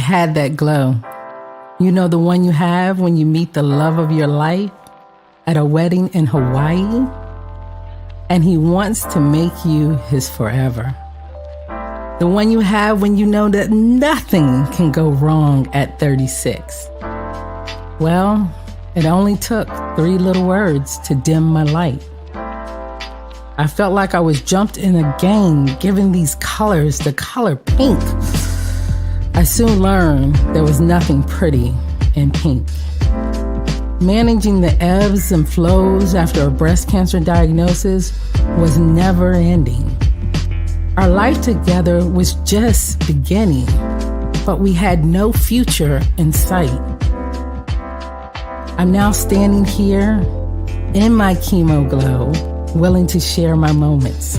had that glow. You know, the one you have when you meet the love of your life at a wedding in Hawaii? And he wants to make you his forever. The one you have when you know that nothing can go wrong at 36. Well, it only took 3 little words to dim my light. I felt like I was jumped in a game, given these colors, the color pink. I soon learned there was nothing pretty in pink. Managing the ebbs and flows after a breast cancer diagnosis was never ending. Our life together was just beginning, but we had no future in sight. I'm now standing here in my chemo glow, willing to share my moments,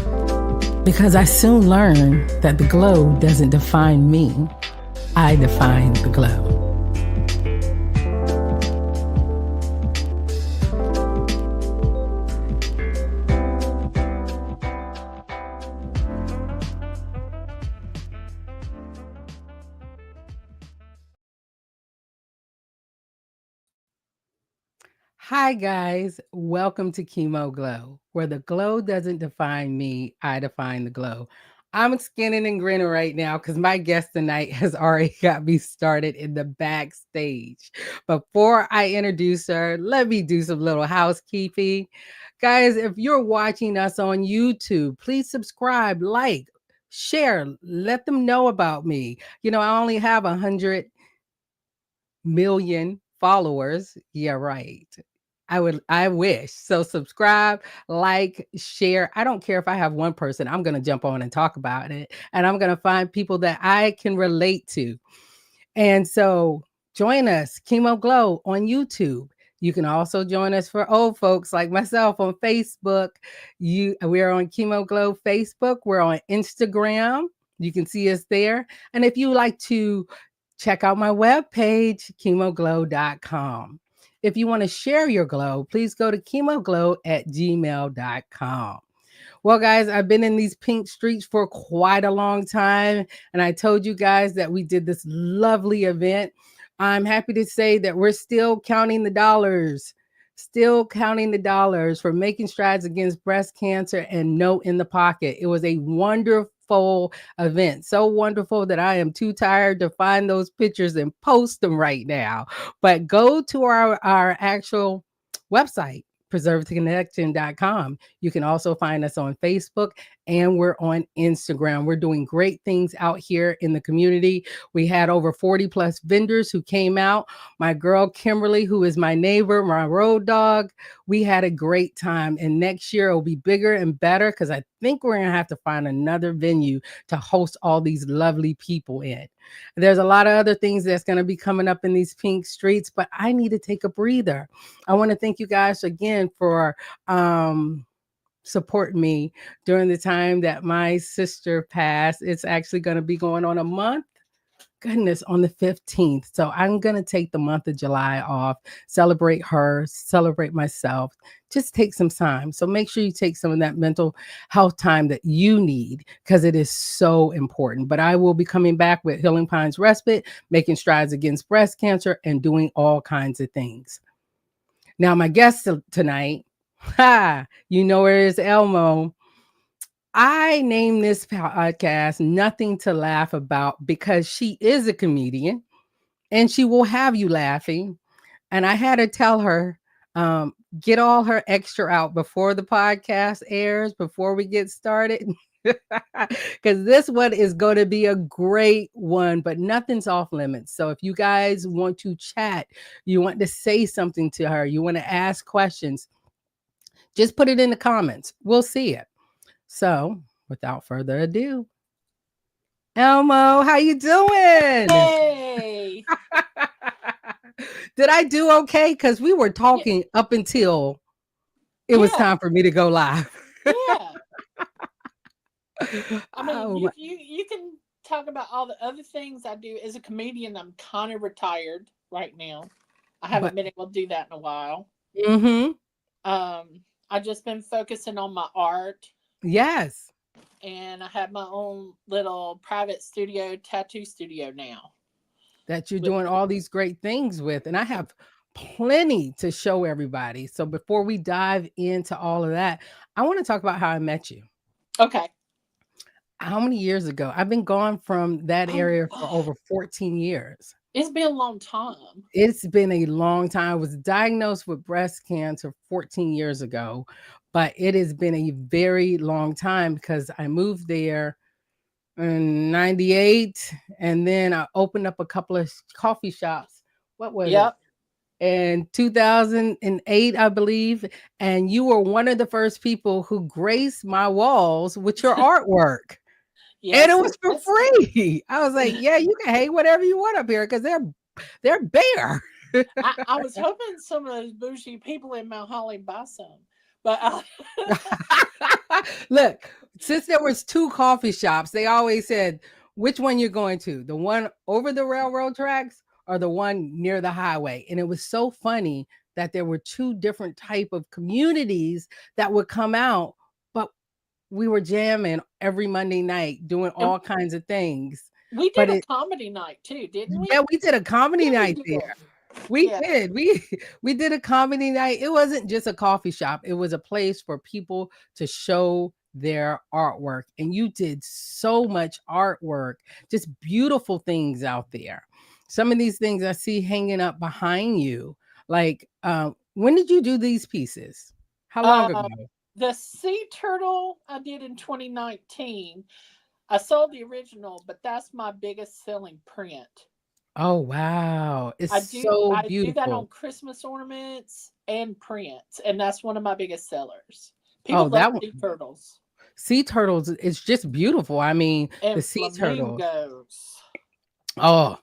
because I soon learned that the glow doesn't define me. I define the glow. Hi guys, welcome to Chemo Glow, where the glow doesn't define me, I define the glow. I'm skinning and grinning right now because my guest tonight has already got me started in the backstage. Before I introduce her, let me do some little housekeeping. Guys, if you're watching us on YouTube, please subscribe, like, share, let them know about me. You know, I only have 100 million followers. Yeah, right. I wish. So subscribe, like, share. I don't care if I have one person. I'm going to jump on and talk about it. And I'm going to find people that I can relate to. And so join us, Chemo Glow on YouTube. You can also join us for old folks like myself on Facebook. We're on Chemo Glow Facebook. We're on Instagram. You can see us there. And if you like to check out my webpage, chemoglow.com. If you want to share your glow, please go to chemoglow@gmail.com. Well, guys, I've been in these pink streets for quite a long time, and I told you guys that we did this lovely event. I'm happy to say that we're still counting the dollars for making strides against breast cancer and No in the Pocket. It was a wonderful event, so wonderful that I am too tired to find those pictures and post them right now. But go to our actual website, preservetoconnection.com. You can also find us on Facebook and we're on Instagram. We're doing great things out here in the community. We had over 40 plus vendors who came out. My girl Kimberly, who is my neighbor, my road dog, we had a great time. And next year it'll be bigger and better because I think we're going to have to find another venue to host all these lovely people in. There's a lot of other things that's going to be coming up in these pink streets, but I need to take a breather. I want to thank you guys again for supporting me during the time that my sister passed. It's actually going to be going on a month. Goodness, on the 15th. So I'm going to take the month of July off, celebrate her, celebrate myself, just take some time. So make sure you take some of that mental health time that you need because it is so important. But I will be coming back with Healing Pines Respite, making strides against breast cancer, and doing all kinds of things. Now, my guest tonight, you know where is Elmo. I named this podcast Nothing to Laugh About because she is a comedian and she will have you laughing. And I had to tell her, get all her extra out before the podcast airs, before we get started. Because this one is going to be a great one, but nothing's off limits. So if you guys want to chat, you want to say something to her, you want to ask questions, just put it in the comments. We'll see it. So without further ado, Elmo, how you doing? Hey. Did I do okay? Because we were talking up until it was time for me to go live. Yeah. I mean, you can talk about all the other things I do as a comedian. I'm kind of retired right now. I haven't been able to do that in a while. Mm-hmm. I've just been focusing on my art. Yes. And I have my own little private studio, tattoo studio now. that you're With doing all these great things with. And I have plenty to show everybody. So before we dive into all of that, I want to talk about how I met you. okay. How many years ago? I've been gone from that Oh, area for over 14 years. it's been a long time. It's been a long time. I was diagnosed with breast cancer 14 years ago, but it has been a very long time because I moved there in 98 and then I opened up a couple of coffee shops. What was it? Yep. In 2008, I believe. And you were one of the first people who graced my walls with your artwork. And it Yes. was for Yes. free. I was like, yeah, you can hang whatever you want up here because they're bare. I was hoping some of those bougie people in Mount Holly buy some, but Look, since there was two coffee shops, they always said, which one you're going to? The one over the railroad tracks or the one near the highway? And it was so funny that there were two different type of communities that would come out, but we were jamming every Monday night doing and all kinds of things. we did But a it comedy night too, didn't we? yeah, we did a comedy Yeah, we night there. did. We Yeah. did. We did a comedy night. It wasn't just a coffee shop. It was a place for people to show their artwork. And you did so much artwork, just beautiful things out there. Some of these things I see hanging up behind you. Like, when did you do these pieces? How long ago? Uh, the sea turtle I did in 2019. I sold the original, but that's my biggest selling print. Oh, wow. It's I do so I do that on beautiful. Christmas ornaments and prints, and that's one of my biggest sellers. People Oh, love that one. sea turtles Sea turtles is just beautiful. I mean, the and sea turtles. flamingos. Oh,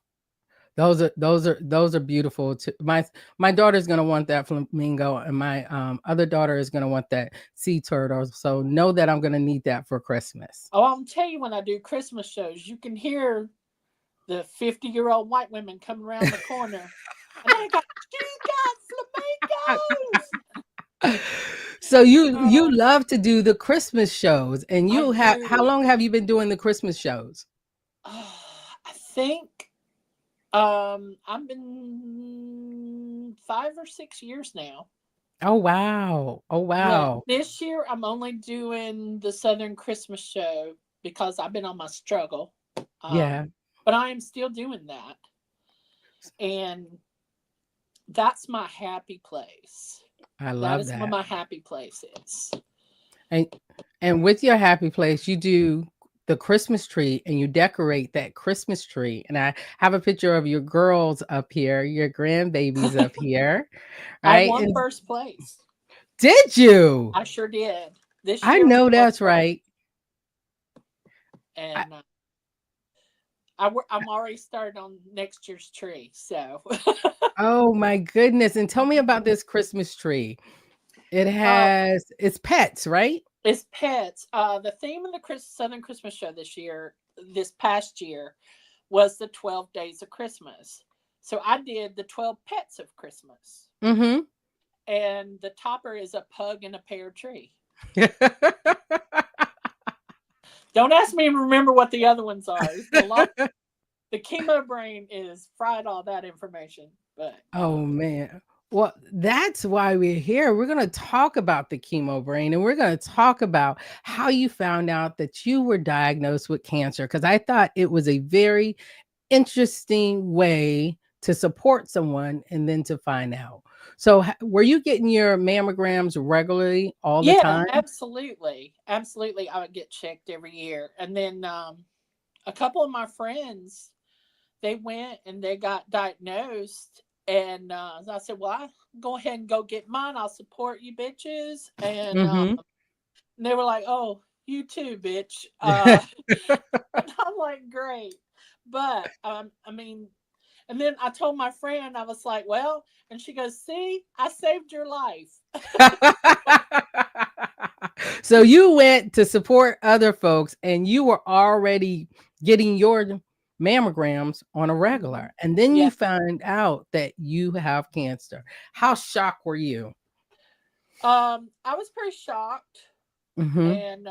those are beautiful too. My daughter's gonna want that flamingo, and my other daughter is gonna want that sea turtle. So know that I'm gonna need that for Christmas. Oh, I'll tell you when I do Christmas shows, you can hear the 50-year-old white women coming around the corner, and they go, "She got flamingos." So you Oh, love to do the Christmas shows, and I you have how do. long have you been doing the Christmas shows? I think I've been 5 or 6 years now. Oh wow. Oh But wow. this year I'm only doing the Southern Christmas show because I've been on my struggle. Yeah, But I am still doing that. And that's my happy place. I That love is where that. my happy place is. And and with your happy place, you do the Christmas tree and you decorate that Christmas tree. And I have a picture of your girls up here, your grandbabies up here, I right? won And first place. did you? I sure did. This I year know I won that's first. right. I, And I'm already started on next year's tree. So oh my goodness. And tell me about this Christmas tree. uh, It's pets, right? it's pets. The theme of the Southern Christmas show this past year, was the 12 Days of Christmas. So I did the 12 Pets of Christmas. Mm-hmm. And the topper is a pug and a pear tree. Don't ask me to remember what the other ones are. It's a lot. The chemo brain is fried all that information. But Oh man. Well, that's why we're here. We're going to talk about the chemo brain and we're going to talk about how you found out that you were diagnosed with cancer because I thought it was a very interesting way to support someone and then to find out. So, were you getting your mammograms regularly all the yeah, time? absolutely. Absolutely. I would get checked every year. And then a couple of my friends, they went and they got diagnosed. And I said, well, I go ahead and go get mine. I'll support you bitches. And Mhm. they were like, oh, you too, bitch. And I'm like, great. But I mean, and then I told my friend, I was like, well, and she goes, see, I saved your life. So you went to support other folks and you were already getting your mammograms on a Mhm. regular. And then Yeah. you found out that you have cancer. How shocked were you? I was pretty shocked. Mhm. And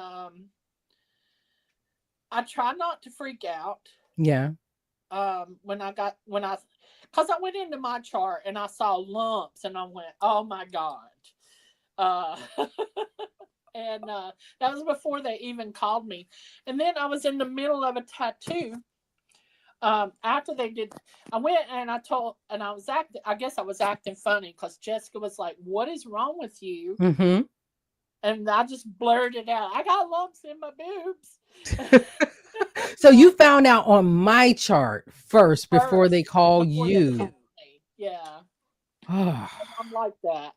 I try not to freak out. Yeah. Because I went into my chart and I saw lumps and I went, oh my God. Uh, and that was before they even called me. And then I was in the middle of a tattoo. After they did, I went and I was acting, I guess I was acting funny because Jessica was like, what is wrong with you? Mm-hmm. And I just blurted out, I got lumps in my boobs. So you found out on my chart first before they First, call before they you. called me. Yeah. Oh, I'm like that.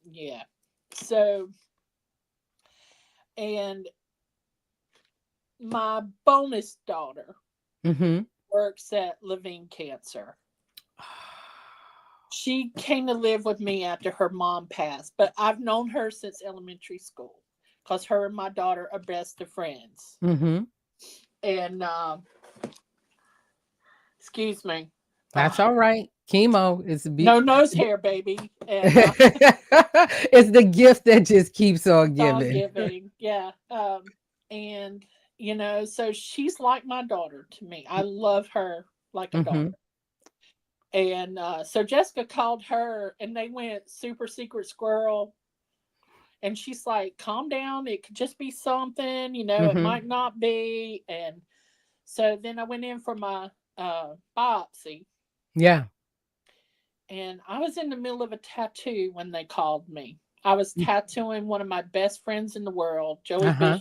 Yeah. So, and my bonus daughter mm-hmm. works at Levine Cancer. She came to live with me after her mom passed, but I've known her since elementary school because her and my daughter are best of friends. Mm-hmm. And excuse me, That's all right. Chemo is a no nose hair, baby, and it's the gift that just keeps on all giving. giving, yeah. And so she's like my daughter to me. I love her like a Mm-hmm. daughter. And so Jessica called her, and they went super secret squirrel. And she's like, calm down. It could just be something, it Mm-hmm. might not be. And so then I went in for my biopsy. Yeah. And I was in the middle of a tattoo when they called me. I was tattooing one of my best friends in the world, Joey Uh-huh.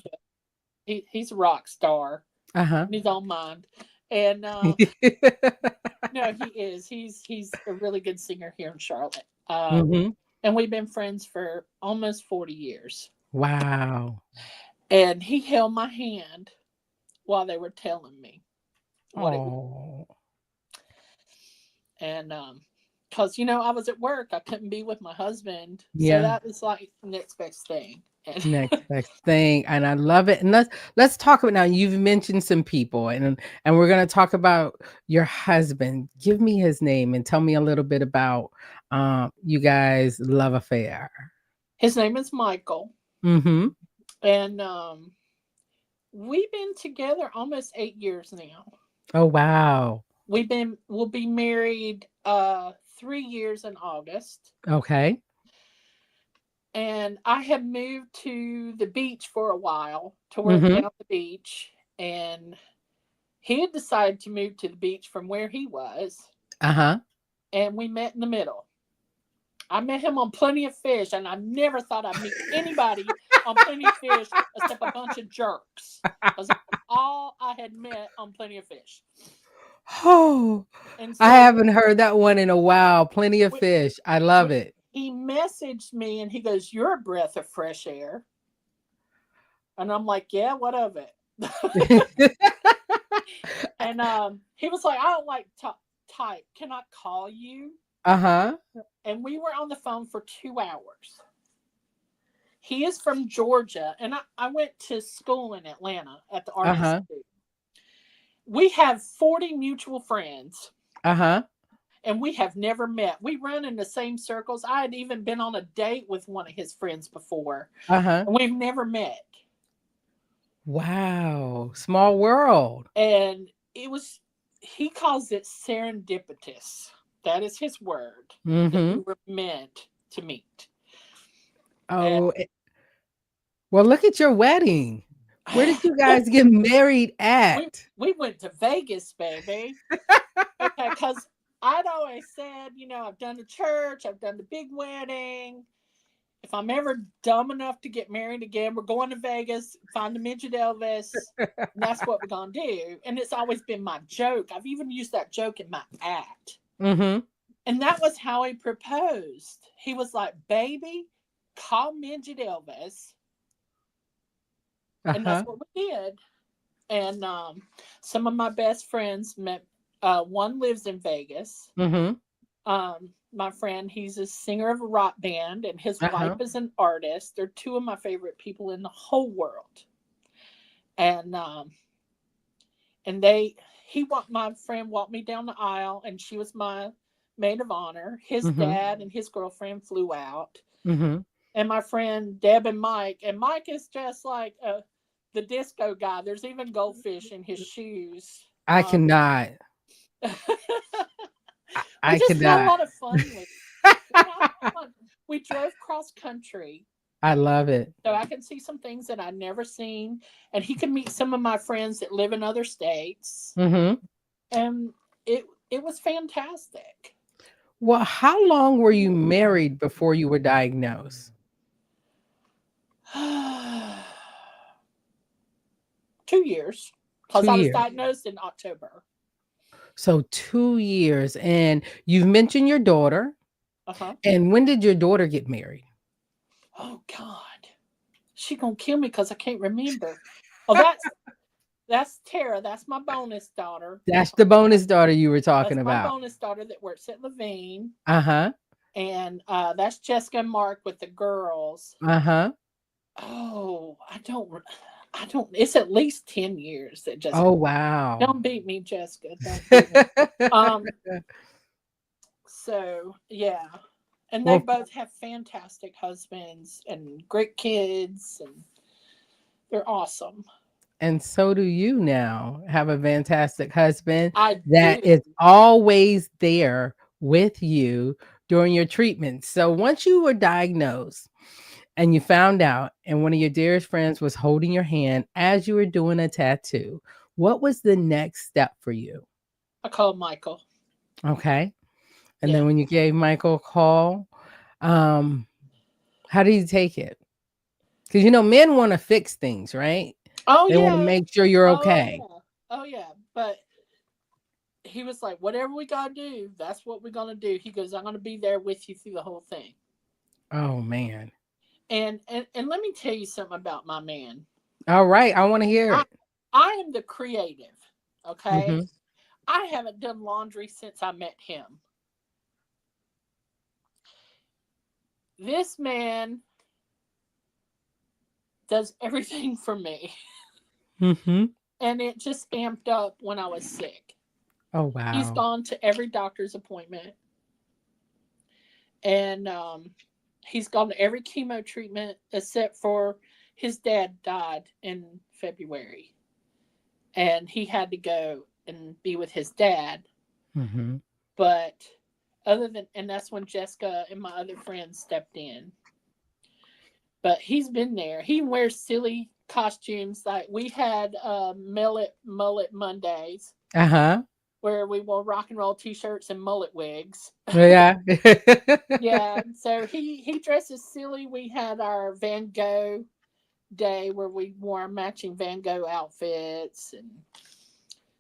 Bishop. He's a rock star Uh-huh. in his own mind. And no, he is. He's a really good singer here in Charlotte. Mm-hmm. And we've been friends for almost 40 years. Wow. And he held my hand while they were telling me what it was. Oh. And because I was at work, I couldn't be with my husband, so Yeah. that was like the next best thing. And Next best thing, and I love it. And let's talk about now. You've mentioned some people, and we're gonna talk about your husband. Give me his name and tell me a little bit about you guys' love affair. his name is Michael, Mm-hmm. and we've been together almost 8 years now. Oh wow. We'll be married 3 years in August. Okay. And I had moved to the beach for a while to work Mm-hmm. down the beach, and he had decided to move to the beach from where he was, Uh-huh. and we met in the middle. I met him on Plenty of Fish, and I never thought I'd meet anybody on Plenty of Fish except a bunch of jerks. Because that's all I had met on Plenty of Fish. Oh, And I so haven't heard that one in a while. Plenty of we, fish. I love we, it. he messaged me and he goes, "You're a breath of fresh air." And I'm like, "Yeah, what of it?" And he was like, "I don't like type. Can I call you?" Uh-huh. And we were on the phone for 2 hours. He is from Georgia, and I went to school in Atlanta at the Art Uh-huh. Institute. We have 40 mutual friends, Uh-huh. and we have never met. We run in the same circles. I had even been on a date with one of his friends before, Uh-huh. and we've never met. Wow. Small world. And he calls it serendipitous. That is his word, that we Mm-hmm. were meant to meet. And Oh, well, look at your wedding. Where did you guys get married we at? we went to Vegas, baby. Okay, because I'd always said, I've done the church, I've done the big wedding. If I'm ever dumb enough to get married again, we're going to Vegas, find the midget Elvis, and that's what we're gonna do. And it's always been my joke. I've even used that joke in my act. Mm-hmm. And that was how he proposed. He was like, "Baby, call midget Elvis." And that's Uh-huh. what we did. And some of my best friends met. One lives in Vegas. Mm-hmm. My friend, he's a singer of a rock band, and his wife Uh-huh. is an artist. They're two of my favorite people in the whole world. And my friend walked me down the aisle, and she was my maid of honor. His Mm-hmm. dad and his girlfriend flew out, Mm-hmm. and my friend Deb and Mike is just like the disco guy. There's even goldfish in his shoes. I cannot. We I just had a cannot. lot of fun with. We had fun. We drove cross country, I love it. so I can see some things that I'd never seen, and he could meet some of my friends that live in other states, Hmm. and it was fantastic. Well, how long were you married before you were diagnosed? 2 years, because Two I was years. diagnosed in October. So 2 years. And you've mentioned your daughter. Uh huh. And when did your daughter get married? Oh God, she gonna kill me because I can't remember. Oh, that's Tara. That's my bonus daughter. That's the bonus daughter you were talking That's my about. bonus daughter that works at Levine, Uh-huh. and that's Jessica and Mark with the girls. Uh-huh. Oh, I don't. It's at least 10 years that just Oh, wow. don't beat me, Jessica. Don't beat me. Um. So yeah, and they Well, both have fantastic husbands and great kids, and they're awesome. and so do you now have a fantastic husband I that do. is always there with you during your treatment. So once you were diagnosed and you found out, and one of your dearest friends was holding your hand as you were doing a tattoo, what was the next step for you? I call Michael. Okay. And Yeah. then when you gave Michael a call, um, how did he take it? Because men want to fix things, right? Oh They want to yeah. make sure you're Oh okay. yeah. Oh yeah. But he was like, whatever we gotta do, that's what we're gonna do. He goes, I'm gonna be there with you through the whole thing. Oh man. And let me tell you something about my man. All right, I want to hear I it. I am the creative. Okay. Hmm. I haven't done laundry since I met him. This man does everything for me. Hmm. And it just amped up when I was sick. Oh He's wow. gone to every doctor's appointment, and he's gone to every chemo treatment except for his dad died in February, and he had to go and be with his dad. Hmm. But and that's when Jessica and my other friends stepped in. But he's been there. He wears silly costumes. Like we had mullet Mondays Uh-huh. where we wore rock and roll t-shirts and mullet wigs. Yeah. Yeah, so he dresses silly. We had our Van Gogh day where we wore matching Van Gogh outfits, and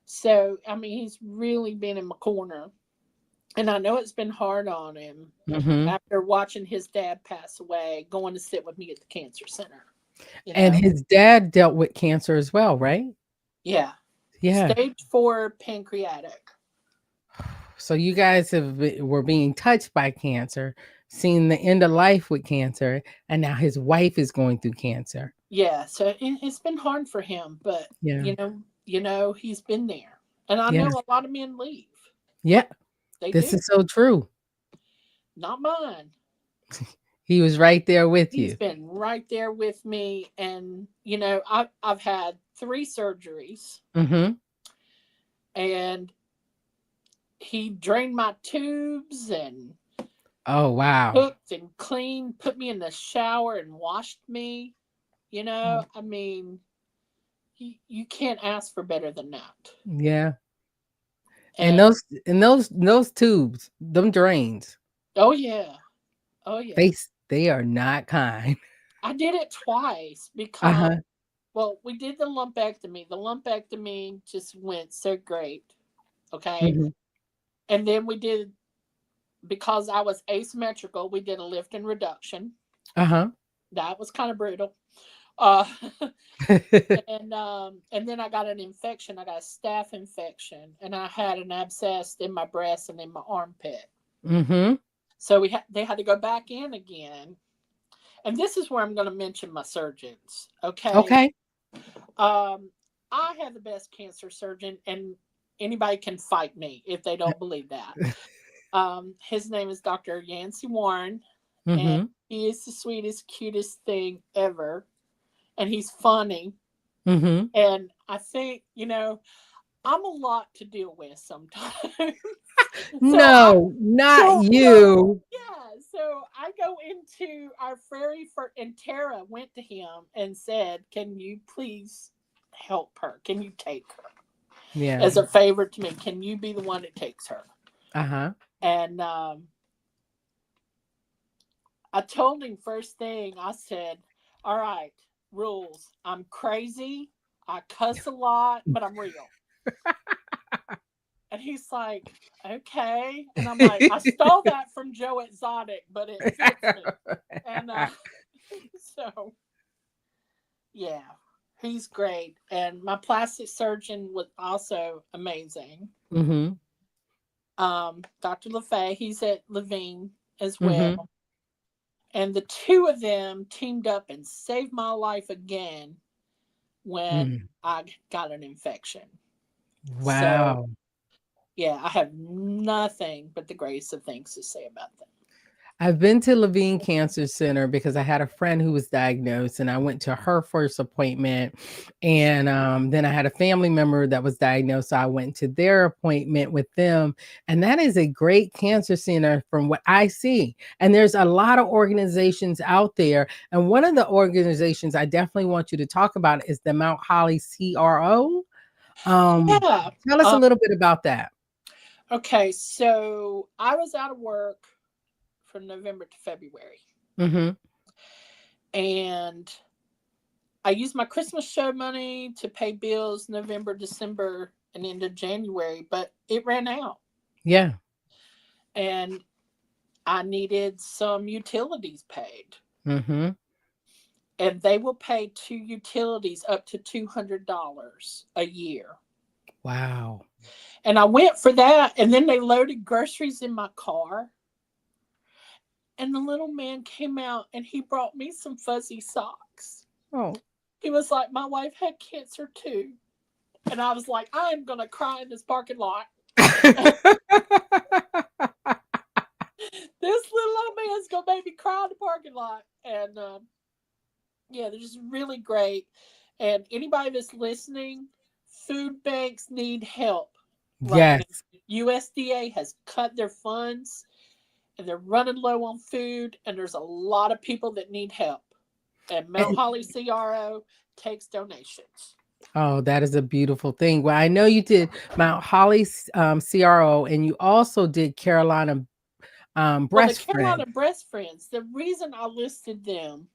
so I mean he's really been in my corner, and I know it's been hard on him Hmm. after watching his dad pass away, going to sit with me at the cancer center. You And know, his dad dealt with cancer as well, right? yeah, Yeah. stage 4 pancreatic. So you guys were being touched by cancer, seeing the end of life with cancer, and now his wife is going through cancer. Yeah, so it's been hard for him, but Yeah. he's been there, and I Yeah. know a lot of men leave. Yeah. They This do. is so true. Not mine. He was right there with He's you. been right there with me, and I've had 3 surgeries, Hmm. and he drained my tubes and Oh wow. cooked and cleaned, put me in the shower and washed me. I mean, you can't ask for better than that. Yeah. And And those tubes, them drains, oh yeah, oh yeah, they are not kind. I did it twice because Uh-huh. well, we did the lumpectomy. The lumpectomy just went so great. Okay. Hmm. And then we did, because I was asymmetrical, we did a lift and reduction. Uh-huh. That was kind of brutal. Uh, and then I got an infection. I got a staph infection, and I had an abscess in my breast and in my armpit. Hmm. So they had to go back in again. And this is where I'm going to mention my surgeons. Okay. Okay. Um, I have the best cancer surgeon, and anybody can fight me if they don't believe that. His name is Dr. Yancey Warren, and Hmm. he is the sweetest, cutest thing ever. And he's funny. Hmm. And I think, I'm a lot to deal with sometimes. so I No, not so so you. yeah, so I go into our very first, and Tara went to him and said, "Can you please help her? Can you take her Yeah. as a favor to me? Can you be the one that takes her?" Uh-huh. And I told him first thing. I said, "All right, rules. I'm crazy. I cuss a lot, but I'm real." And he's like, "Okay." And I'm like, "I stole that from Joe Exotic, but it fits me." And so, yeah, he's great. And my plastic surgeon was also amazing. Mm-hmm. Dr. LaFay, he's at Levine as Mm-hmm. well. And the two of them teamed up and saved my life again when Mm. I got an infection. So, Wow. yeah, I have nothing but the greatest of things to say about them. I've been to Levine Cancer Center because I had a friend who was diagnosed, and I went to her first appointment. And then I had a family member that was diagnosed, so I went to their appointment with them. And that is a great cancer center from what I see. And there's a lot of organizations out there. And one of the organizations I definitely want you to talk about is the Mount Holly CRO. Um, Yeah. Tell us a little bit about that. Okay, so I was out of work from November to February. Mm-hmm. And I used my Christmas show money to pay bills November, December, and into January, but it ran out. Yeah. And I needed some utilities paid. Mm-hmm. And they will pay two utilities up to $200 a year. Wow. And I went for that. And then they loaded groceries in my car. And the little man came out and he brought me some fuzzy socks. Oh. He was like, "My wife had cancer too." And I was like, "I am going to cry in this parking lot." This little old man's going to make me cry in the parking lot. And yeah, they're just really great. And anybody that's listening, food banks need help right now. Yes. USDA has cut their funds and they're running low on food, and there's a lot of people that need help. And Mount And Holly CRO takes donations. oh, that is a beautiful thing. Well, I know you did Mount Holly CRO, and you also did Carolina Well, the Breast Friend. Carolina Breast Friends, the reason I listed them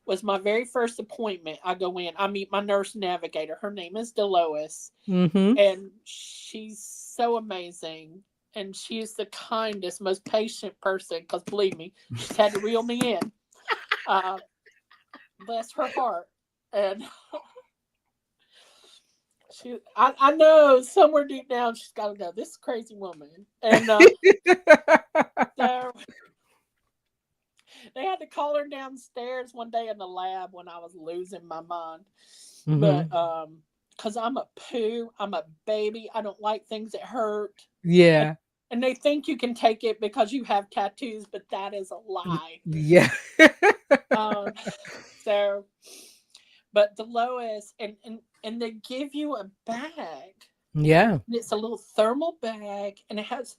was my very first appointment. I go in, I meet my nurse navigator. Her name is Delois, Mm-hmm. and she's so amazing. And she is the kindest, most patient person, because believe me, she's had to reel me in. Uh, Bless her heart. And I know somewhere deep down she's got to know this crazy woman. And so they had to call her downstairs one day in the lab when I was losing my mind. But Mm-hmm. because I'm a poo, I'm a baby. I don't like things that hurt. And, Yeah. and they think you can take it because you have tattoos, but that is a lie. Yeah. Um, so, but the lowest, and they give you a bag. Yeah. And it's a little thermal bag, and it has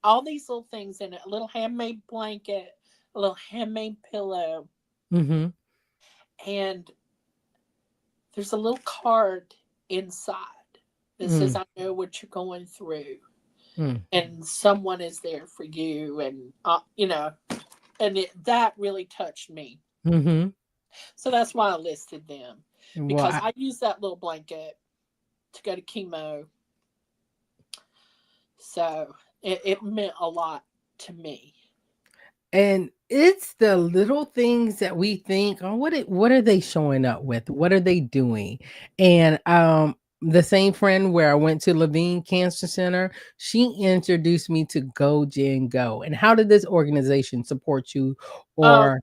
all these little things in it: a little handmade blanket, a little handmade pillow, Mm-hmm. and there's a little card inside that says, "I know what you're going through, Mm-hmm. and someone is there for you." And and that really touched me. Mm-hmm. So that's why I listed them, Well, because I used that little blanket to go to chemo. So it meant a lot to me. and it's the little things that we think, oh, what are they showing up with? What are they doing? And the same friend where I went to Levine Cancer Center, she introduced me to Go Gen Go. And how did this organization support you? Um, Or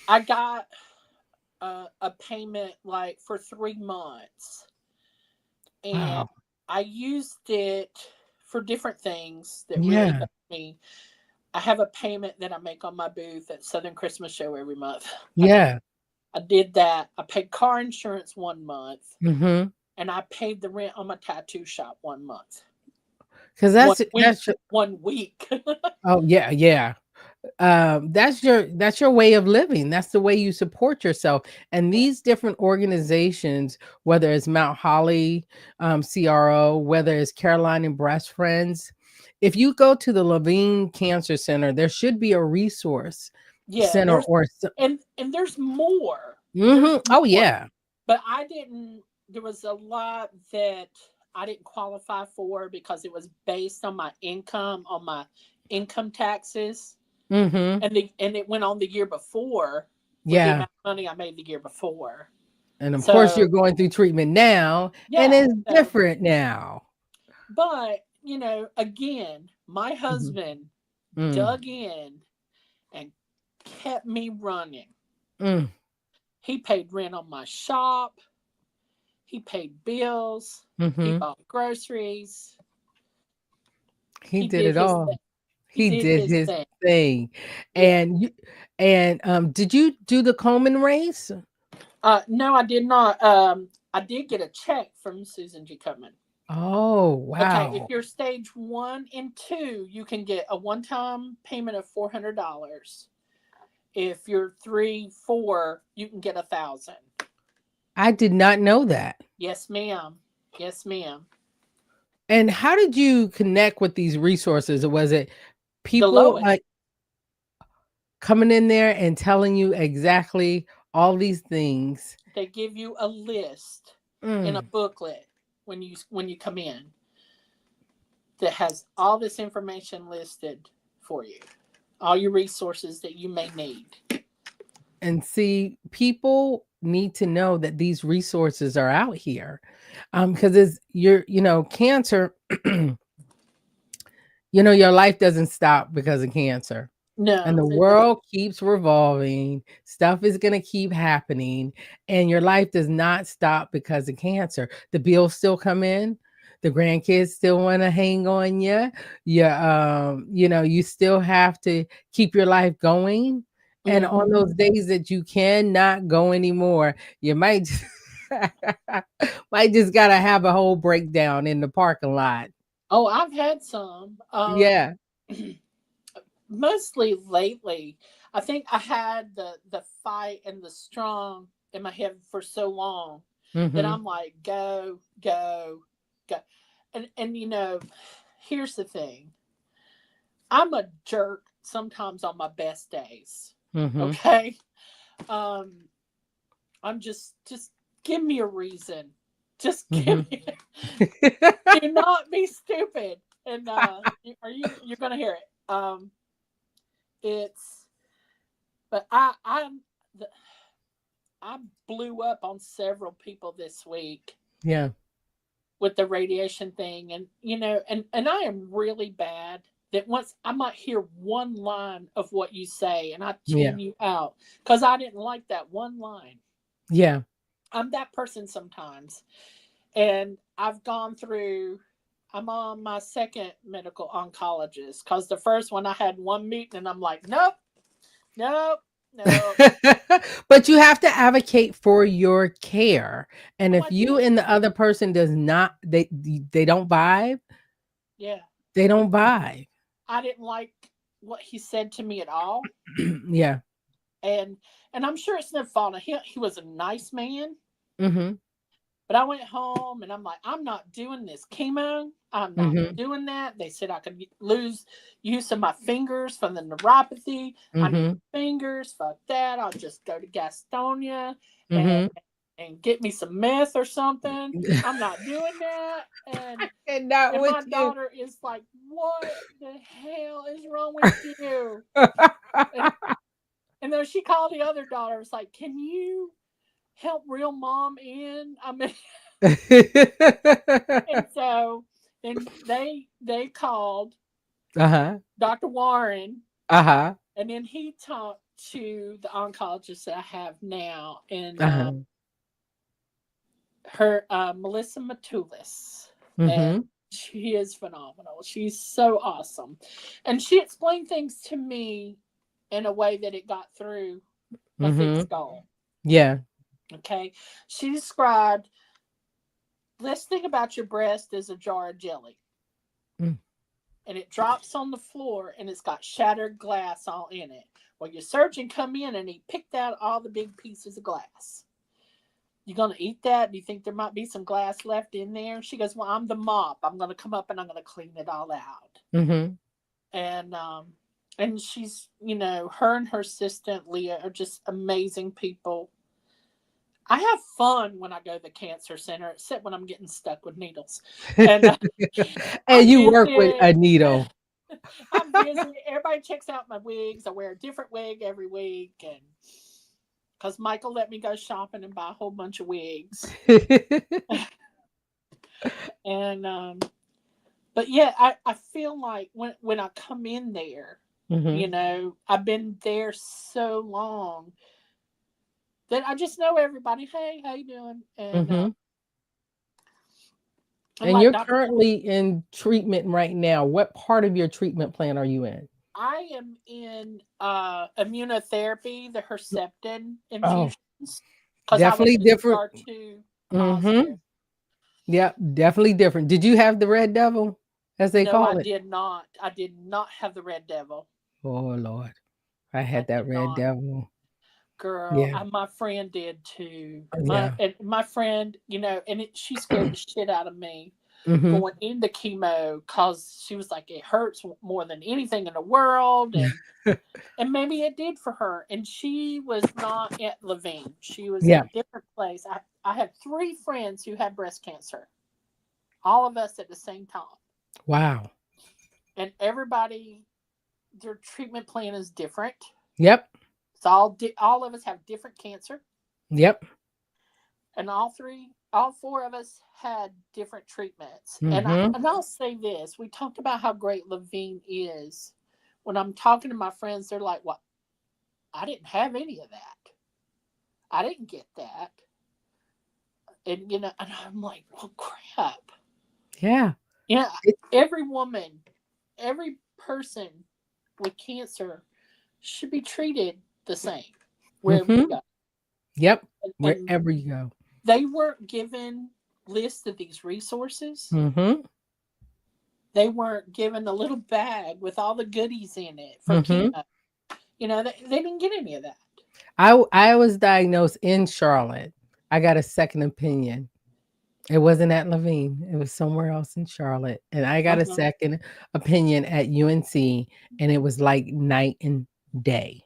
I got a payment like for 3 months, and wow, I used it for different things that really yeah, helped me. I have a payment that I make on my booth at Southern Christmas Show every month. yeah, I did that. I paid car insurance 1 month. mm-hmm, and I paid the rent on my tattoo shop 1 month. Because One week. that's your, 1 week. oh yeah, yeah. That's your way of living. That's the way you support yourself. And Yeah. these different organizations, whether it's Mount Holly CRO, whether it's Caroline and Breast Friends, if you go to the Levine Cancer Center, there should be a resource Yeah, center or and there's more. There's Mhm. Oh more. yeah. But I didn't there was a lot that I didn't qualify for because it was based on my income taxes. Mhm. And it went on the year before with the Yeah. amount of money I made the year before. And of course you're So going through treatment now and yeah, it's so different now. but again, my Mhm. husband Mm. dug in and kept me running. Mm. He paid rent on my shop. He paid bills. He Mhm. bought groceries. He He did did it his all. thing. He He did did his his thing. thing. Yeah. And did you do the Coleman race? No, I did not. I did get a check from Susan G. Komen. Oh, Okay, if wow. you're stage 1 and 2, you can get a one-time payment of $400. If you're 3, 4, you can get 1,000. I did not know that. Yes, ma'am. Yes, ma'am. And how did you connect with these resources? Or was it The people lowest. like coming in there and telling you exactly all these things? They give you a list in a Mm. booklet when you come in that has all this information listed for you, all your resources that you may need. And see, people need to know that these resources are out here. Because it's cancer, your life doesn't stop because of cancer. And No, the it doesn't. world keeps revolving. Stuff is going to keep happening. And your life does not stop because of cancer. The bills still come in. The grandkids still want to hang on you. You still have to keep your life going. And on Hmm. those days that you cannot go anymore, you might might just gotta have a whole breakdown in the parking lot. Oh, I've had some. Yeah. Mostly lately. I think I had the fight and the strong in my head for so long that Hmm. I'm like, go, go, go. And here's the thing. I'm a jerk sometimes on my best days. Hmm. Okay? Um I'm just give me a reason. Just Hmm. give me do not be stupid. And you're going to hear it. It's but I blew up on several people this week Yeah. with the radiation thing, and and I am really bad that once I might hear one line of what you say and I Yeah. tune you out because I didn't like that one line. Yeah. I'm that person sometimes, and I'm on my second medical oncologist because the first one I had one meeting and I'm like, nope, nope, nope. But you have to advocate for your care. And Oh, if I you did. and the other person does not they don't vibe, Yeah. they don't vibe. I didn't like what he said to me at all. Yeah. And I'm sure it's no fault of him. He was a nice man. Mhm. But I went home and I'm like, I'm not doing this chemo. I'm not Mhm. doing that. They said I could lose use of my fingers from the neuropathy. I need Mhm. fingers. Fuck that. I'll just go to Gastonia and Mhm. get me some meth or something. I'm not doing that. And not And with my you. daughter is like, what the hell is wrong with you? And, and then she called the other daughter. It's like, can you help real mom in? I mean, and so then they called Uh-huh. Dr. Warren, Uh-huh. and then he talked to the oncologist that I have now, and Uh-huh. her Melissa Matulis, and Mhm. she is phenomenal. She's so awesome, and she explained things to me in a way that it got through a thick Mhm. skull. Yeah. Okay, she described let's think about your breast as a jar of jelly. Mm. And it drops on the floor and it's got shattered glass all in it. Well, your surgeon come in and he picked out all the big pieces of glass. You gonna eat that? Do you think there might be some glass left in there? She goes, well, I'm the mop. I'm gonna come up and I'm gonna clean it all out. Mm-hmm. And she's, her and her assistant Leah are just amazing people. I have fun when I go to the cancer center, except when I'm getting stuck with needles. And And I you work with visit. a needle. I'm busy. Everybody checks out my wigs. I wear a different wig every week, and because Michael let me go shopping and buy a whole bunch of wigs. And but yeah, I feel like when I come in there, Mm-hmm. I've been there so long that I just know everybody. Hey, how you doing? Mm-hmm. And And like you're Dr. currently in treatment right now. What part of your treatment plan are you in? I am in immunotherapy, the Herceptin Oh, infusions, because I was definitely different. HER2 Mm-hmm. positive. Yep, definitely different. Did you have the red devil, as they No, I call it? did not. I did not have the red devil. Oh Lord, I I had that did red not. devil. Girl, Yeah, my friend did too. My yeah. and my friend, she scared the shit out of me Mm-hmm. going into chemo because she was like, it hurts more than anything in the world, and maybe it did for her. And she was not at Levine; she was at Yeah. a different place. I had 3 friends who had breast cancer, all of us at the same time, Wow. and everybody, their treatment plan is different. Yep. It's all of us have different cancer, Yep. and all 4 of us had different treatments. And Mm-hmm. I'll say this: we talked about how great Levine is. When I'm talking to my friends, they're like, "What? I didn't have any of that. I didn't get that." And I'm like, "Well, crap." Yeah. Yeah, It, every woman, every person with cancer should be treated the same wherever you mm-hmm. go. Yep. And Wherever you go. they weren't given lists of these resources. Mm-hmm. They weren't given a little bag with all the goodies in it for Mm-hmm. chemo. They didn't get any of that. I was diagnosed in Charlotte. I got a second opinion. It wasn't at Levine. It was somewhere else in Charlotte. And I got a Uh-huh. second opinion at UNC, and it was like night and day.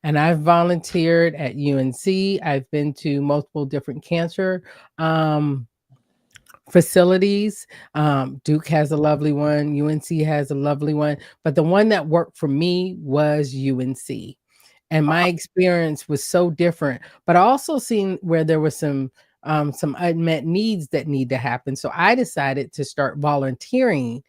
And I've volunteered at UNC. I've been to multiple different cancer um, facilities. Duke has a lovely one, UNC has a lovely one, but the one that worked for me was UNC. And my Uh-huh. experience was so different, but I also seen where there was some unmet needs that need to happen. So I decided to start volunteering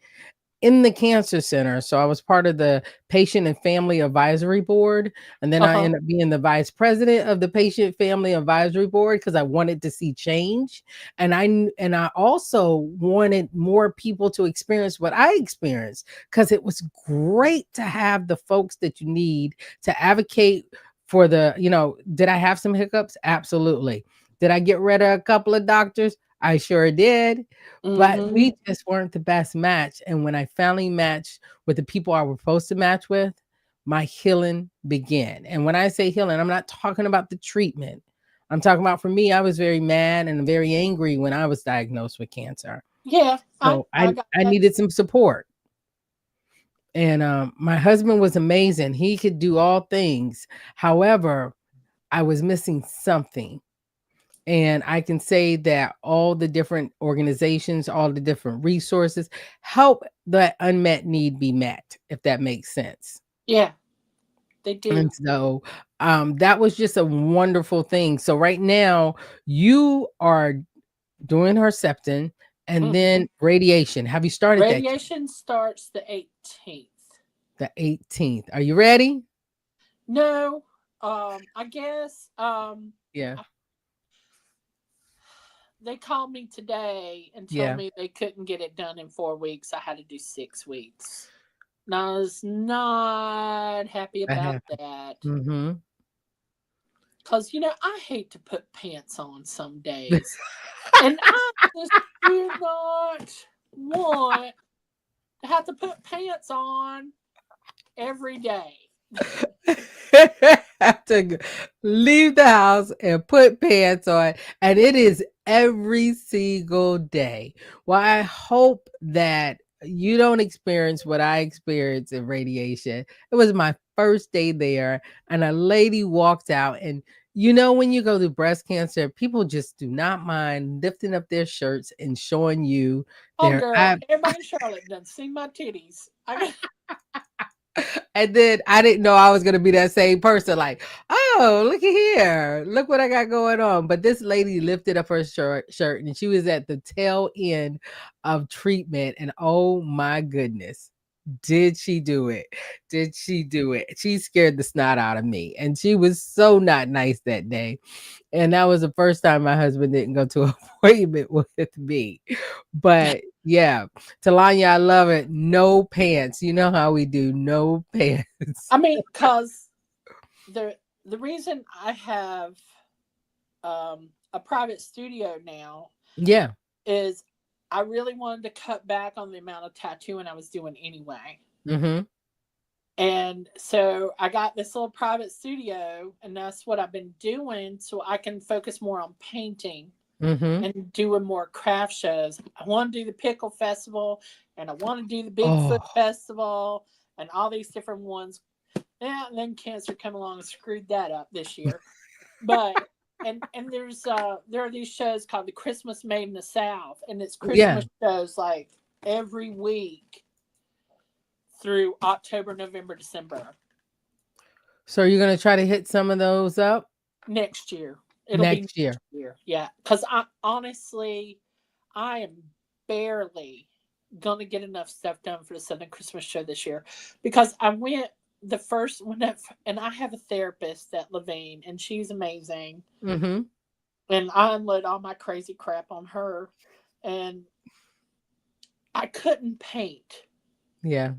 in the cancer center. So I was part of the patient and family advisory board. And then I Uh-huh. ended up being the vice president of the patient family advisory board because I wanted to see change. And I also wanted more people to experience what I experienced because it was great to have the folks that you need to advocate for did I have some hiccups? Absolutely. Did I get rid of a couple of doctors? I sure did, but Mm-hmm. we just weren't the best match. And when I finally matched with the people I was supposed to match with, my healing began. And when I say healing, I'm not talking about the treatment. I'm talking about for me, I was very mad and very angry when I was diagnosed with cancer. Yeah, So I I, got I that. needed some support. And my husband was amazing. He could do all things. However, I was missing something. And I can say that all the different organizations, all the different resources help that unmet need be met, if that makes sense. Yeah, they And do. so that was just a wonderful thing. So right now you are doing Herceptin and Mm-hmm. then radiation. Have you started that yet? Radiation starts the 18th. The 18th. Are you ready? No, I guess Yeah. they called me today and told Yeah. me they couldn't get it done in 4 weeks. I had to do 6 weeks. And I was not happy That about happened. that. Mm-hmm. Because, I hate to put pants on some days. And I just do not want to have to put pants on every day. Have to leave the house and put pants on, and it is every single day. Well, I hope that you don't experience what I experienced in radiation. It was my first day there, and a lady walked out, and when you go to breast cancer, people just do not mind lifting up their shirts and showing you Oh, their girl, ab. everybody in Charlotte done seen my titties. And then I didn't know I was gonna be that same person. Like, oh, look at here, look what I got going on. But this lady lifted up her shirt, and she was at the tail end of treatment. And oh my goodness, did she do it? Did she do it? She scared the snot out of me, and she was so not nice that day. And that was the first time my husband didn't go to an appointment with me. But yeah, Talanya, I love it. No pants. You know how we do. No pants. I mean, cause the reason I have a private studio now Yeah. is I really wanted to cut back on the amount of tattooing I was doing anyway. Mm-hmm. And so I got this little private studio, and that's what I've been doing so I can focus more on painting Mm-hmm. and doing more craft shows. I want to do the Pickle Festival, and I want to do the Bigfoot Oh, Festival, and all these different ones. Yeah, and then cancer came along and screwed that up this year. But and there are these shows called the Christmas Made in the South, and it's yeah. Christmas shows like every week through October, November, December. So you're gonna try to hit some of those up Next year. It'll be next next year. year. Yeah. Because I honestly, I am barely going to get enough stuff done for the Southern Christmas show this year. Because I went the first one, and I have a therapist at Levine, and she's amazing. Mm-hmm. And I unload all my crazy crap on her. And I couldn't paint. Yeah.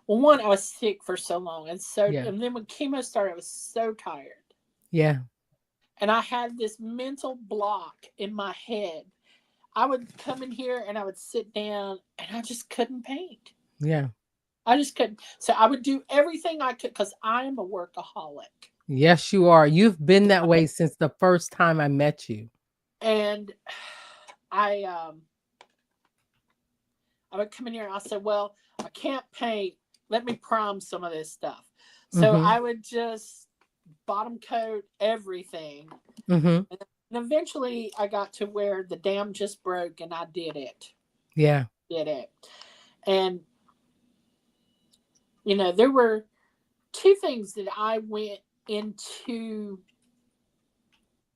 Well, one, I was sick for so long. Yeah. And then when chemo started, I was so tired. Yeah. And I had this mental block in my head. I would come in here and I would sit down and I just couldn't paint. Yeah. I just couldn't. So I would do everything I could because I am a workaholic. Yes, you are. You've been that way since the first time I met you. And I I would come in here and I said, well, I can't paint. Let me prime some of this stuff. So Mm-hmm. I would just bottom coat everything. Mm-hmm. And eventually I got to where the dam just broke and I did it. Yeah. Did it. And, there were two things that I went into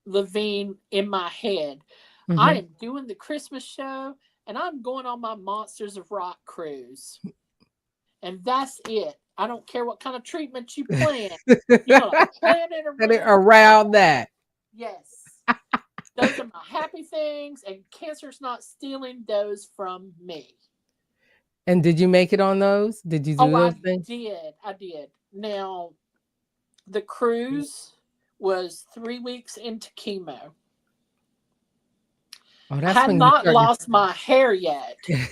Levine in my head. I Mm-hmm. am doing the Christmas show and I'm going on my Monsters of Rock cruise. And that's it. I don't care what kind of treatment you plan. You're going to plan it Around that. Yes. Those are my happy things, and cancer's not stealing those from me. And did you make it on those? Did you do Oh, those I things? did. I did. Now, the cruise was 3 weeks into chemo. Oh, I that's had when you not start lost my hair yet. to.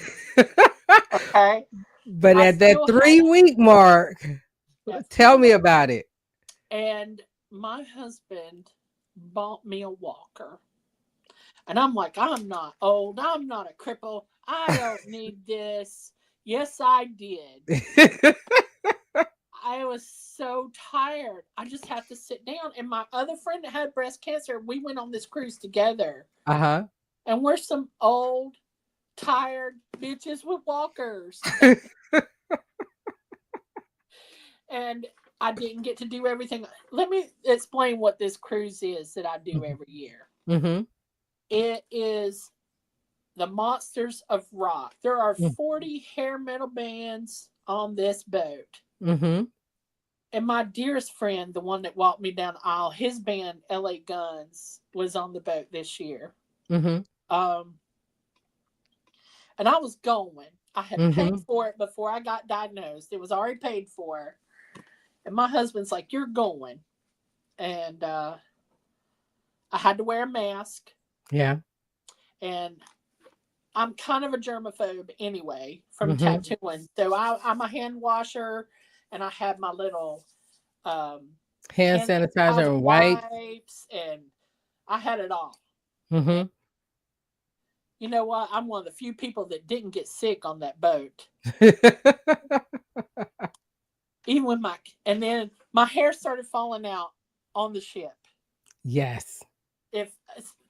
Okay. But I at that still had 3 week mark, at tell 3 weeks, me about it. and my husband bought me a walker. And I'm like, I'm not old. I'm not a cripple. I don't need this. Yes, I did. I was so tired. I just had to sit down. And my other friend that had breast cancer, we went on this cruise together. Uh-huh. And we're some old, tired bitches with walkers. And I didn't get to do everything. Let me explain what this cruise is that I do every year. Mm-hmm. It is the Monsters of Rock. There are 40 hair metal bands on this boat. Mm-hmm. And my dearest friend, the one that walked me down the aisle, his band, LA Guns, was on the boat this year. Mm-hmm. And I was going. I had Mm-hmm. paid for it before I got diagnosed. It was already paid for. And my husband's like, you're going. And I had to wear a mask. Yeah. And I'm kind of a germaphobe anyway from Mm-hmm. tattooing. So I'm a hand washer, and I have my little Hand hand sanitizer sanitizer and wipes. wipes, and I had it all. And Mm-hmm. you know what? I'm one of the few people that didn't get sick on that boat. Even with my, and then my hair started falling out on the ship. Yes. If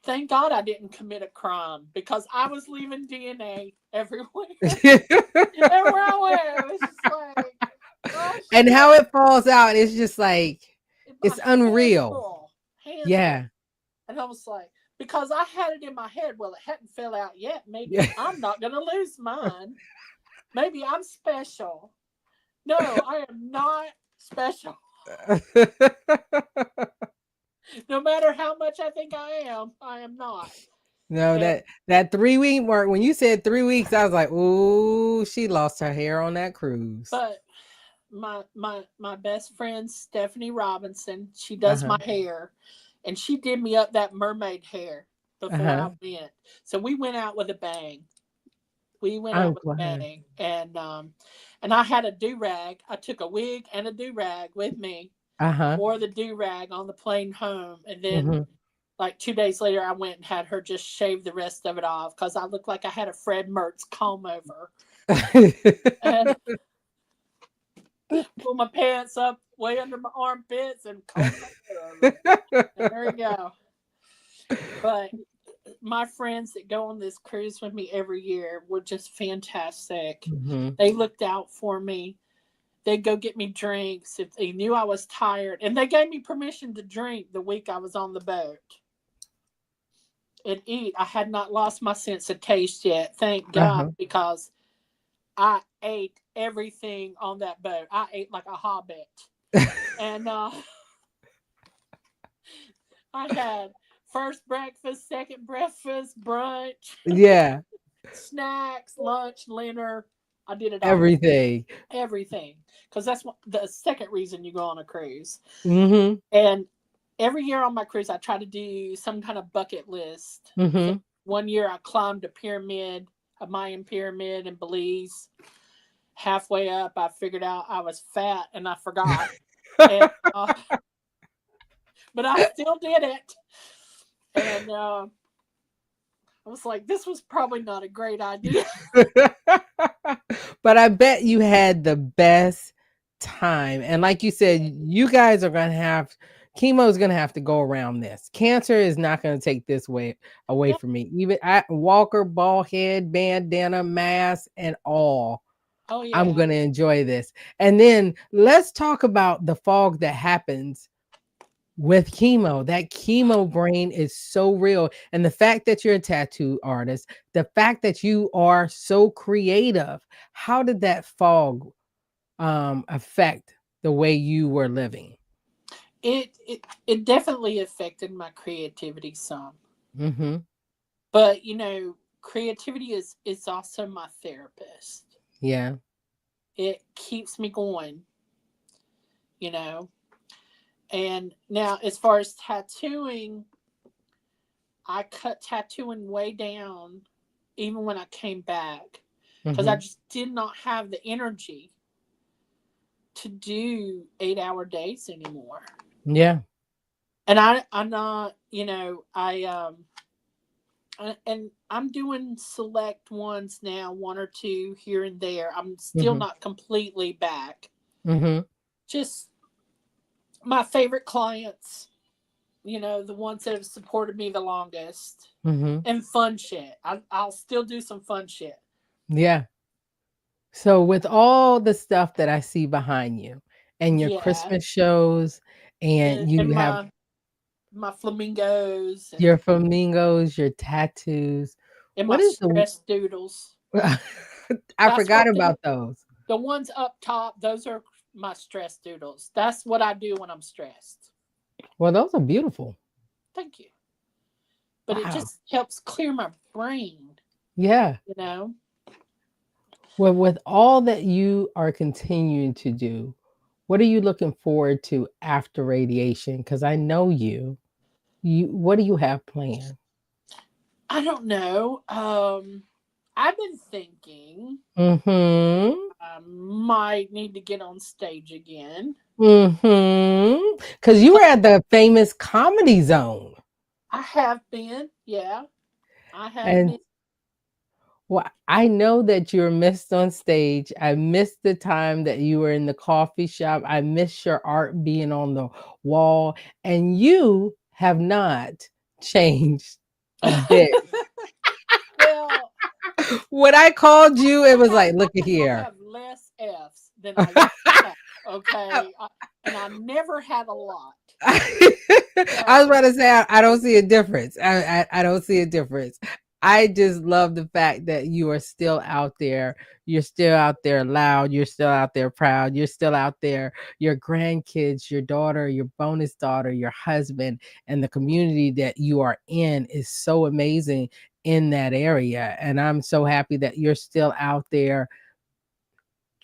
Thank God I didn't commit a crime because I was leaving DNA everywhere. Everywhere I went, it was just like, oh And how shit, it falls out is just like, my it's unreal. handful, handful. Yeah. And I was like, because I had it in my head, well, it hadn't fell out yet. Maybe Yeah. I'm not going to lose mine. Maybe I'm special. No, I am not special. No matter how much I think I am not. No, And that 3 week mark, when you said 3 weeks, I was like, ooh, she lost her hair on that cruise. but my best friend Stephanie Robinson, she does Uh-huh. my hair, and she did me up that mermaid hair before I Uh-huh. went. So we went out with a bang. We went out I'm with a glad. bang, and I had a do rag. I took a wig and a do rag with me. Uh-huh. Wore the do rag on the plane home, and then Mm-hmm. like 2 days later, I went and had her just shave the rest of it off because I looked like I had a Fred Mertz comb over, and pull my pants up way under my armpits and comb my hair over. And there you go. But my friends that go on this cruise with me every year were just fantastic. Mm-hmm. They looked out for me. They'd go get me drinks if they knew I was tired. And they gave me permission to drink the week I was on the boat and eat. I had not lost my sense of taste yet, thank God, Uh-huh. because I ate everything on that boat. I ate like a hobbit. And I had first breakfast, second breakfast, brunch, Yeah. snacks, lunch, dinner. I did it all. Everything. Everything. Because that's the second reason you go on a cruise. Mm-hmm. And every year on my cruise, I try to do some kind of bucket list. So Mm-hmm. one year I climbed a pyramid, a Mayan pyramid in Belize. Halfway up, I figured out I was fat and I forgot. And but I still did it. And I was like, this was probably not a great idea. But I bet you had the best time. And like you said, you guys are going to have chemo is going to have to go around this. Cancer is not going to take this way away Yeah. from me. Even Walker, ball head, bandana, mask, and all. Oh I'm yeah. going to enjoy this. And then let's talk about the fog that happens with chemo. That chemo brain is so real. And the fact that you're a tattoo artist, the fact that you are so creative, how did that fog affect the way you were living? It definitely affected my creativity some. Mm-hmm. But creativity is also my therapist. Yeah. It keeps me going, you know. And now as far as tattooing, I cut tattooing way down even when I came back because I Mm-hmm. just did not have the energy to do 8-hour days anymore. Yeah. And I'm not, and I'm doing select ones now, one or two here and there. I'm still Mm-hmm. not completely back. Mm-hmm. Just my favorite clients, the ones that have supported me the longest, Mm-hmm. and fun shit. I'll still do some fun shit. Yeah. So with all the stuff that I see behind you and your Yeah, Christmas shows, and and you have my flamingos your flamingos, your tattoos, and my what is the stress doodles. I That's forgot what about those. the ones up top. Those are my stress doodles. That's what I do when I'm stressed. Well, those are beautiful. Thank you. But it Wow. just helps clear my brain. Yeah. You know. Well, with all that you are continuing to do, what are you looking forward to after radiation? Because I know you. What do you have planned? I don't know. I've been thinking Mm-hmm. I might need to get on stage again. Mm-hmm. Because you were at the famous Comedy Zone. I have been, yeah, I have And been. well, I know that you're missed on stage. I missed the time that you were in the coffee shop. I miss your art being on the wall. And you have not changed a bit. Well, When I called you, it was like, look at I here. have less F's than I used to have. Okay, and I never had a lot. I was So, about to say I don't see a difference. I don't see a difference. I just love the fact that you are still out there. You're still out there loud. You're still out there proud. You're still out there. Your grandkids, your daughter, your bonus daughter, your husband, and the community that you are in is so amazing in that area. And I'm so happy that you're still out there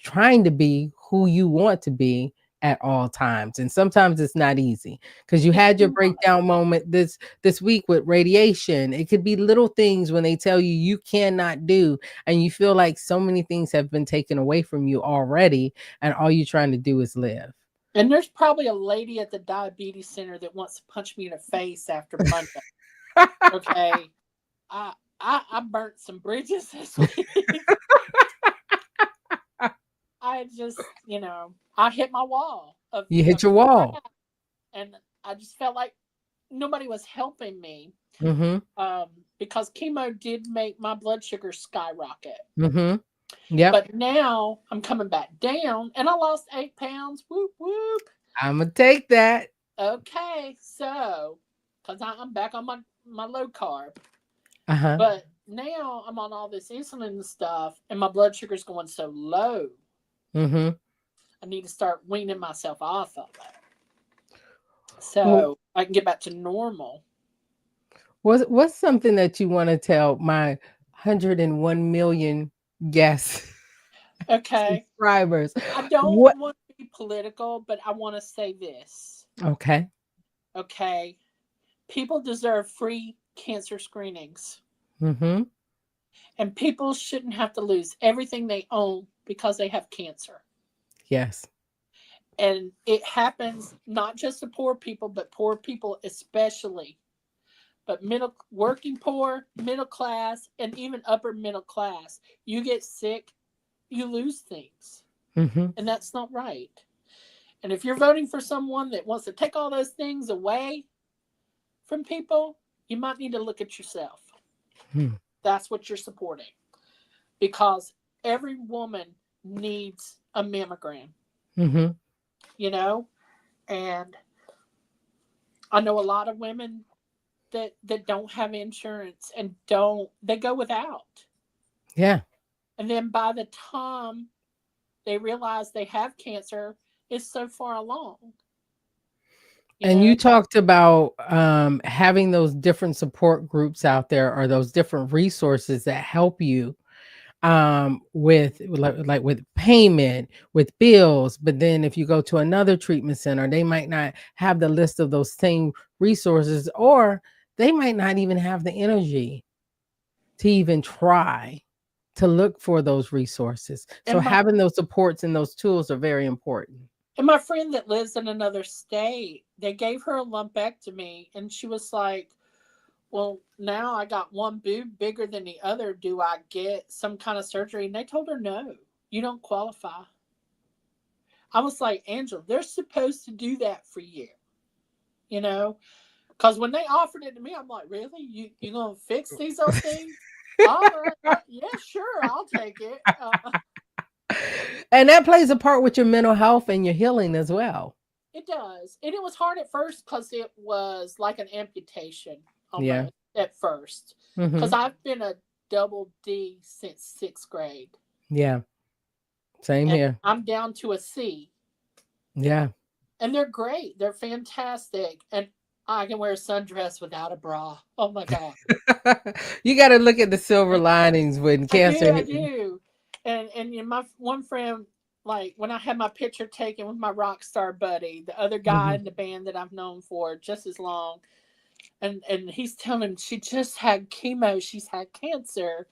trying to be who you want to be at all times. And sometimes it's not easy because you it's had your not. breakdown moment this week with radiation. It could be little things when they tell you you cannot do, and you feel like so many things have been taken away from you already, and all you're trying to do is live. And there's probably a lady at the diabetes center that wants to punch me in the face after Monday. Okay, I burnt some bridges this week. I just, I hit my wall You hit of your wall. crap, and I just felt like nobody was helping me. Mm-hmm. Because chemo did make my blood sugar skyrocket. Mm-hmm. Yep. But now I'm coming back down, and I lost 8 pounds. Whoop whoop. I'm gonna take that. Okay, so because I'm back on my low carb, Uh-huh. but now I'm on all this insulin and stuff, and my blood sugar's going so low. Mm-hmm. I need to start weaning myself off of it Well, so I can get back to normal. what's something that you want to tell my 101 million guests, Okay, subscribers? I don't What? want to be political, but I want to say this. Okay. Okay, people deserve free cancer screenings, Mm-hmm. and people shouldn't have to lose everything they own because they have cancer. Yes. And it happens not just to poor people, but poor people especially. But middle, working poor, middle class, and even upper middle class, you get sick, you lose things, Mm-hmm. and that's not right. And if you're voting for someone that wants to take all those things away from people, you might need to look at yourself. Hmm. That's what you're supporting, because every woman needs a mammogram, Mm-hmm. you know? And I know a lot of women that don't have insurance and don't they go without. Yeah. And then by the time they realize they have cancer, it's so far along, you And you know? talked about having those different support groups out there or those different resources that help you with like with payment, with bills. But then if you go to another treatment center, they might not have the list of those same resources, or they might not even have the energy to even try to look for those resources. So And my having those supports and those tools are very important. and my friend that lives in another state, they gave her a lumpectomy, and she was like, well, now I got one boob bigger than the other. Do I get some kind of surgery? And they told her, no, you don't qualify. I was like, Angela, they're supposed to do that for you, you know? Because when they offered it to me, I'm like, really? You gonna fix these old things? All right, yeah, sure, I'll take it. And that plays a part with your mental health and your healing as well. It does, and it was hard at first because it was like an amputation Yeah. almost at first. Because Hmm. I've been a double D since sixth grade, Yeah. Same and here. I'm down to a C. Yeah. And they're great, they're fantastic, and I can wear a sundress without a bra. Oh my god. You got to look at the silver linings when I cancer do, I hit. do. And my one friend, like when I had my picture taken with my rock star buddy, the other guy Mhm. in the band that I've known for just as long, and he's telling me she just had chemo, she's had cancer,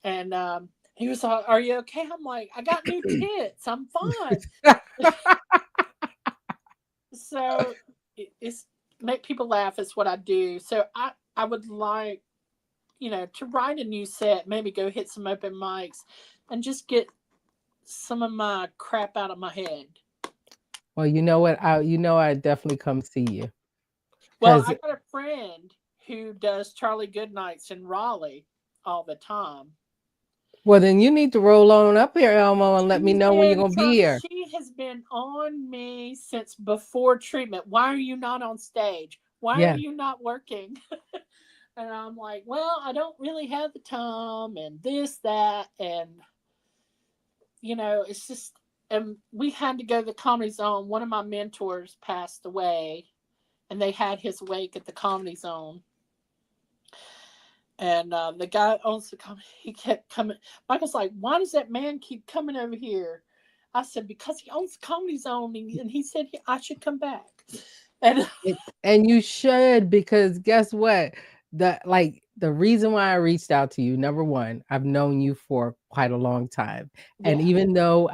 And he was like, "Are you okay?" I'm like, "I got new tits. I'm fine." So it's make people laugh is what I do. So I would like, to write a new set, maybe go hit some open mics and just get some of my crap out of my head. Well, you know what? I definitely come see you Well, because I got a friend who does Charlie Goodnights in Raleigh all the time. well, then you need to roll on up here, Elmo, and let me know when you're gonna be here. She has been on me since before treatment. Why are you not on stage? Why are Yeah. you not working? And I'm like, well, I don't really have the time and this, that, and it's just, and we had to go to the Comedy Zone. One of my mentors passed away, and they had his wake at the Comedy Zone. And the guy who owns the comedy, he kept coming. Michael's like, why does that man keep coming over here? I said, because he owns the Comedy Zone, and he said I should come back. And And you should, because guess what? The reason why I reached out to you, number one, I've known you for quite a long time. And yeah, even though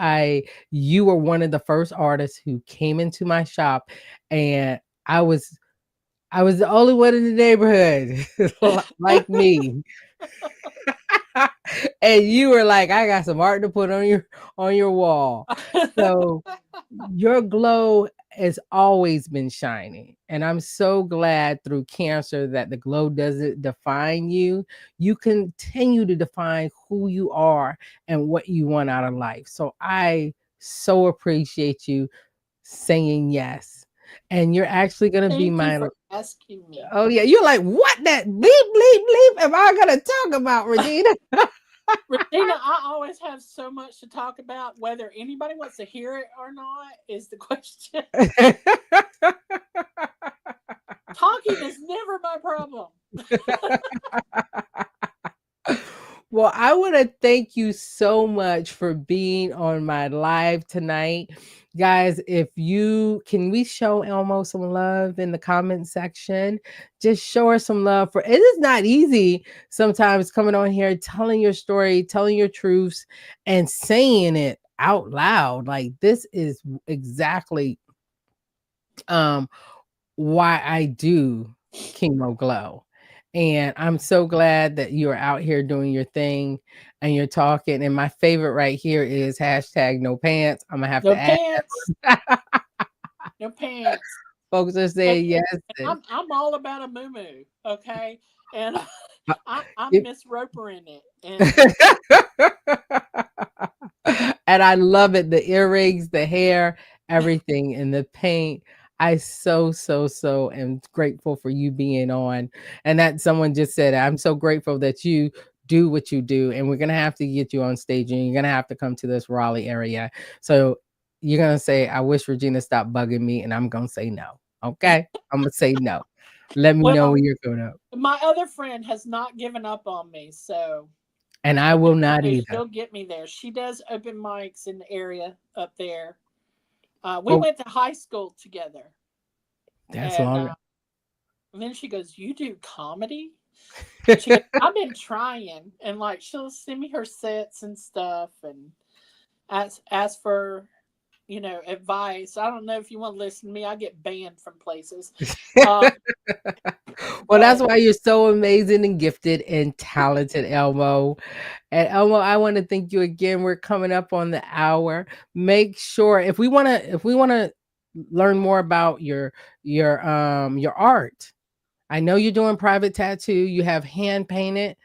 you were one of the first artists who came into my shop, and I was I was the only one in the neighborhood like me. And you were like, I got some art to put on your wall. So your glow has always been shining. And I'm so glad through cancer that the glow doesn't define you. You continue to define who you are and what you want out of life. So I so appreciate you saying yes. And you're actually going to be thank you my for asking me. oh yeah, you're like, what that bleep bleep bleep am I gonna talk about, Regina? Regina, I always have so much to talk about. Whether anybody wants to hear it or not is the question. Talking is never my problem. Well, I want to thank you so much for being on my live tonight. Guys, if you can we show Elmo some love in the comment section? Just show her some love for it is not easy sometimes coming on here, telling your story, telling your truths, and saying it out loud. Like this is exactly um why I do Chemo Glow. And I'm so glad that you're out here doing your thing and you're talking. And my favorite right here is hashtag no pants. I'm gonna have to No add pants. No pants. folks are And, saying and, yes. and I'm all about a moo, okay? And I'm If- Miss Roper in it. And and I love it. The earrings, the hair, everything, and the paint. I so am grateful for you being on. And that someone just said, I'm so grateful that you do what you do. And we're gonna have to get you on stage and you're gonna have to come to this Raleigh area. So you're gonna say, I wish Regina stopped bugging me, and I'm gonna say no. Okay. I'm gonna say no. Let me know well, when you're going up. my other friend has not given up on me, so And I will not so either. she'll get me there. She does open mics in the area up there. We Oh, went to high school together, that's and long. and then she goes, "You do comedy?" She goes, "I've been trying," and like she'll send me her sets and stuff, and ask for advice. I don't know if you want to listen to me. I get banned from places, uh, Well, that's but why you're so amazing and gifted and talented, Elmo. And Elmo, I want to thank you again. We're coming up on the hour. Make sure if we wanna learn more about your art. I know you're doing private tattoo. You have hand painted.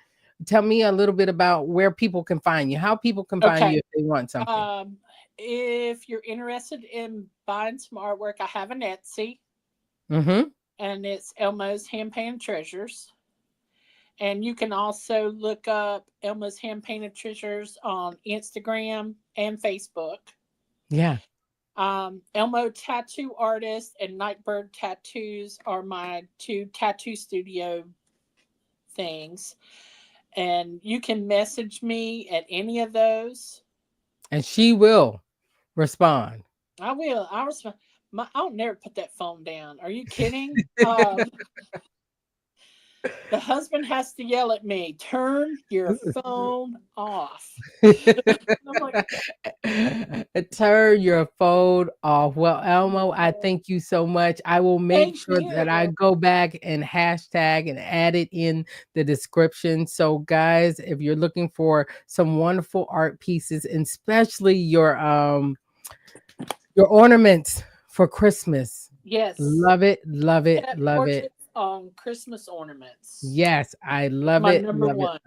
Tell me a little bit about where people can find you. How people can find you okay. if they want something. Um, if you're interested in buying some artwork, I have an Etsy, Mm-hmm. and it's Elmo's Hand Painted Treasures. And you can also look up Elmo's Hand Painted Treasures on Instagram and Facebook. Yeah. Elmo Tattoo Artist and Nightbird Tattoos are my two tattoo studio things. And you can message me at any of those. And she will respond. I will. I'll never put that phone down. Are you kidding? The husband has to yell at me, turn your phone off. I'm like, Turn your phone off. Well, Elmo, I "No." thank you so much. I will make Thank sure that I you. go back and hashtag and add it in the description. So, guys, if you're looking for some wonderful art pieces, and especially your ornaments for Christmas, Yes. love it, love it, Cat love it. portraits on Christmas ornaments. Yes, I It's love my it, number love it. one.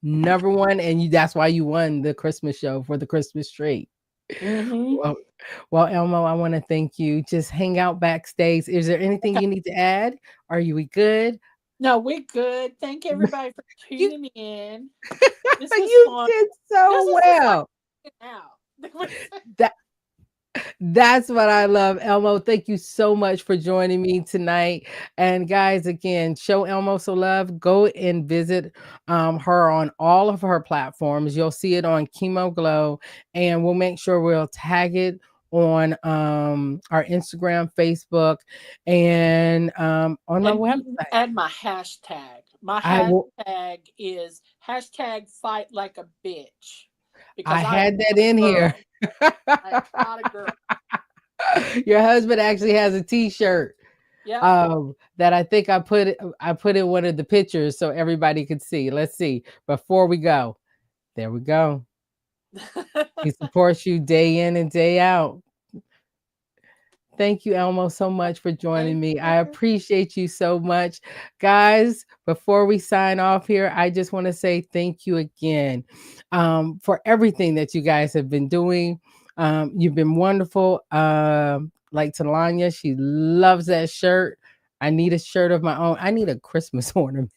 Number one, and that's why you won the Christmas show for the Christmas tree. Hmm. Well, well, Elmo, I want to thank you. Just hang out backstage. Is there anything Okay. you need to add? Are you good? No, we're good. Thank everybody for You tuning in. This was you fun. did This so was just like well. hanging out. That that's what I love. Elmo, thank you so much for joining me tonight. And guys, again, show Elmo some love. Go and visit her on all of her platforms. You'll see it on Chemo Glow, and we'll make sure we'll tag it on our Instagram, Facebook, and on my And you can website. add my hashtag. My I will. hashtag is hashtag fight like a bitch I because I am had that not a in here. girl. I am not a girl. Your husband actually has a T-shirt Yep. that I put in one of the pictures so everybody could see. Let's see. Before we go, there we go. He supports you day in and day out. Thank you, Elmo, so much for joining Thank me. I you. appreciate you so much. Guys, before we sign off here, I just want to say thank you again for everything that you guys have been doing. You've been wonderful. Like Talanya, she loves that shirt. I need a shirt of my own. I need a Christmas ornament.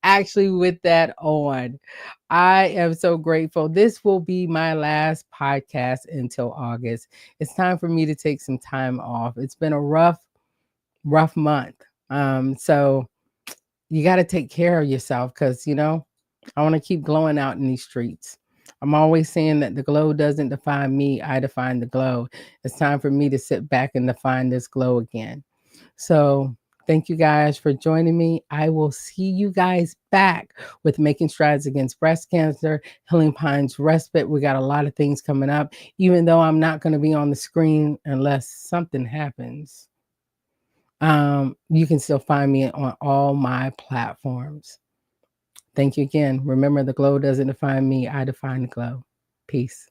Actually, with that on. I am so grateful. This will be my last podcast until August. It's time for me to take some time off. It's been a rough month. So you got to take care of yourself because, I want to keep glowing out in these streets. I'm always saying that the glow doesn't define me, I define the glow. It's time for me to sit back and define this glow again. So thank you guys for joining me. I will see you guys back with Making Strides Against Breast Cancer, Healing Pines Respite. We got a lot of things coming up, even though I'm not going to be on the screen unless something happens. You can still find me on all my platforms. Thank you again. Remember, the glow doesn't define me, I define the glow. Peace.